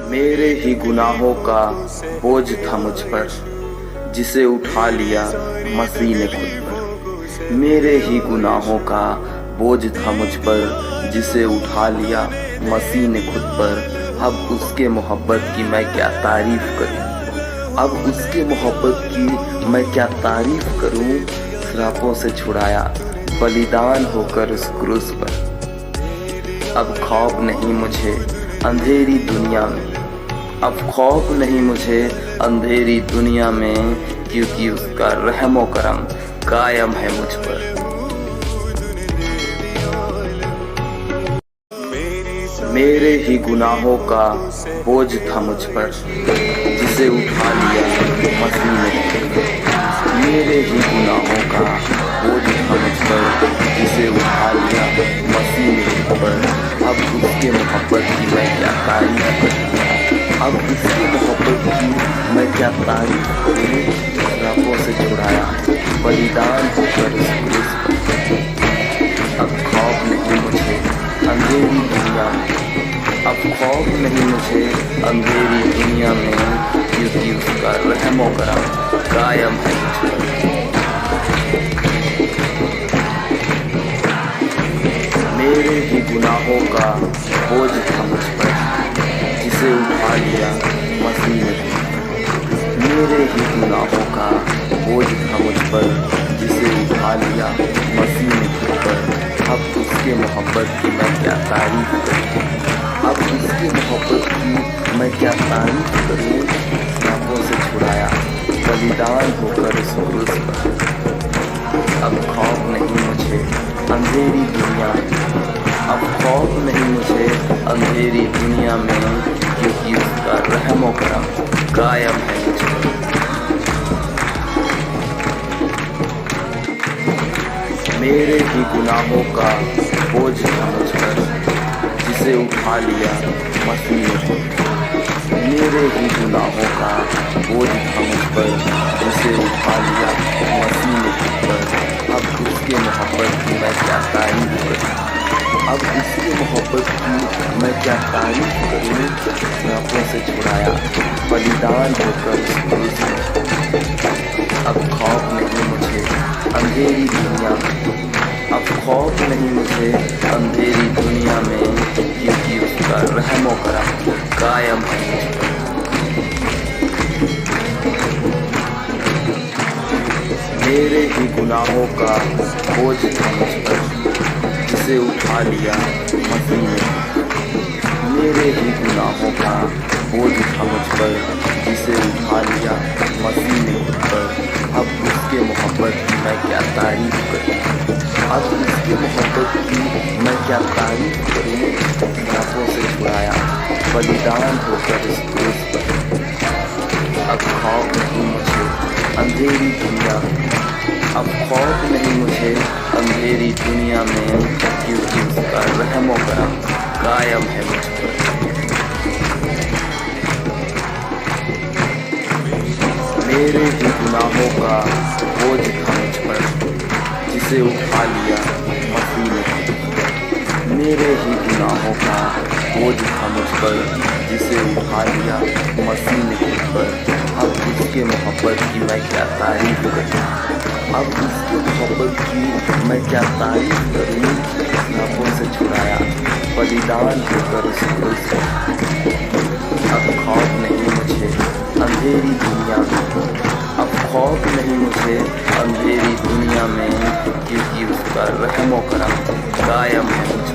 मेरे ही गुनाहों का बोझ था मुझ पर, जिसे उठा लिया मसीह ने खुद पर। मेरे ही गुनाहों का बोझ था मुझ पर, जिसे उठा लिया मसीह ने खुद पर। अब उसके मोहब्बत की मैं क्या तारीफ करूं, अब उसके मोहब्बत की मैं क्या तारीफ करूं। श्रापों से छुड़ाया बलिदान होकर उस क्रूस पर। अब खौफ नहीं मुझे अंधेरी दुनिया में, अब खौफ नहीं मुझे अंधेरी दुनिया में, क्योंकि उसका रहमो करम कायम है मुझ पर। मेरे ही गुनाहों का बोझ था मुझ पर, जिसे उठा लिया मसीह ने। मेरे ही गुनाहों का बोझ था मुझ पर, जिसे उठा लिया मसीह ने पर। अब उसके मोहब्बत की मैं क्या तारीफ करूं, अब उसकी मोहब्बत की मैं क्या तारीफ करूं। श्रापों से छुड़ाया बलिदान होकर उस क्रूस पर। अब खौफ नहीं मुझे अंधेरी दुनिया में, अब खौफ नहीं मुझे अंधेरी दुनिया में, क्योंकि उसका रहमो करम कायम है मुझ पर। मेरे ही गुनाहों का बोझ था मुझ पर, जिसे उठा लिया मसीह ने। मेरे ही गुनाहों का बोझ था मुझ पर, जिसे उठा लिया मसीह ने खुद पर। अब उसके मोहब्बत की मैं क्या तारीफ करूं, अब उसकी मोहब्बत की मैं क्या तारीफ करूं। श्रापों से छुड़ाया बलिदान होकर उस क्रूस पर। अब खौफ नहीं मुझे अंधेरी दुनिया में, अब खौफ नहीं मुझे अंधेरी दुनिया में, क्योंकि उसका रहमो करम कायम है मुझ पर। मेरे ही गुनाहों का बोझ था मुझ पर, जिसे उठा लिया मसीह ने। मेरे ही गुनाहों का बोझ था मुझ पर, जिसे उठा लिया मसीह ने खुद पर। अब उसके मोहब्बत की मैं क्या तारीफ करूं, अब उसकी मोहब्बत की मैं क्या तारीफ करूं। श्रापों से छुड़ाया बलिदान होकर उस क्रूस में। अब खौफ नहीं मुझे अंधेरी दुनिया में, अब खौफ नहीं मुझे अंधेरी दुनिया में, क्योंकि उसका रहमो करम कायम है मुझ पर। मेरे ही गुनाहों का बोझ था मुझ पर, जिसे उठा लिया मसीह ने। मेरे ही गुनाहों का बोझ था मुझ पर, जिसे उठा लिया मसीह ने खुद पर। अब उसके मोहब्बत की मैं क्या तारीफ करूं, अब उसकी मोहब्बत की मैं क्या तारीफ करूं। श्रापों से छुड़ाया बलिदान होकर इस क्रूस पर। अब खौफ नहीं मुझे अंधेरी दुनिया में, अब खौफ नहीं मुझे अंधेरी दुनिया में, क्योंकि उसका रहमो करम कायम है मुझ पर। मेरे ही गुनाहों का बोझ था मुझ पर, जिसे उठा लिया मसीह ने। मेरे ही गुनाहों का बोझ था मुझ पर, जिसे उठा लिया मसीह ने खुद पर। अब उसके मोहब्बत की मैं क्या तारीफ करूं, अब उसकी मोहब्बत की मैं क्या तारीफ करूं। श्रापों से छुड़ाया बलिदान होकर उस क्रूस पर। अब खौफ नहीं मुझे अंधेरी दुनिया में, अब खौफ नहीं मुझे अंधेरी दुनिया में, क्योंकि उसका रहमो करम कायम है।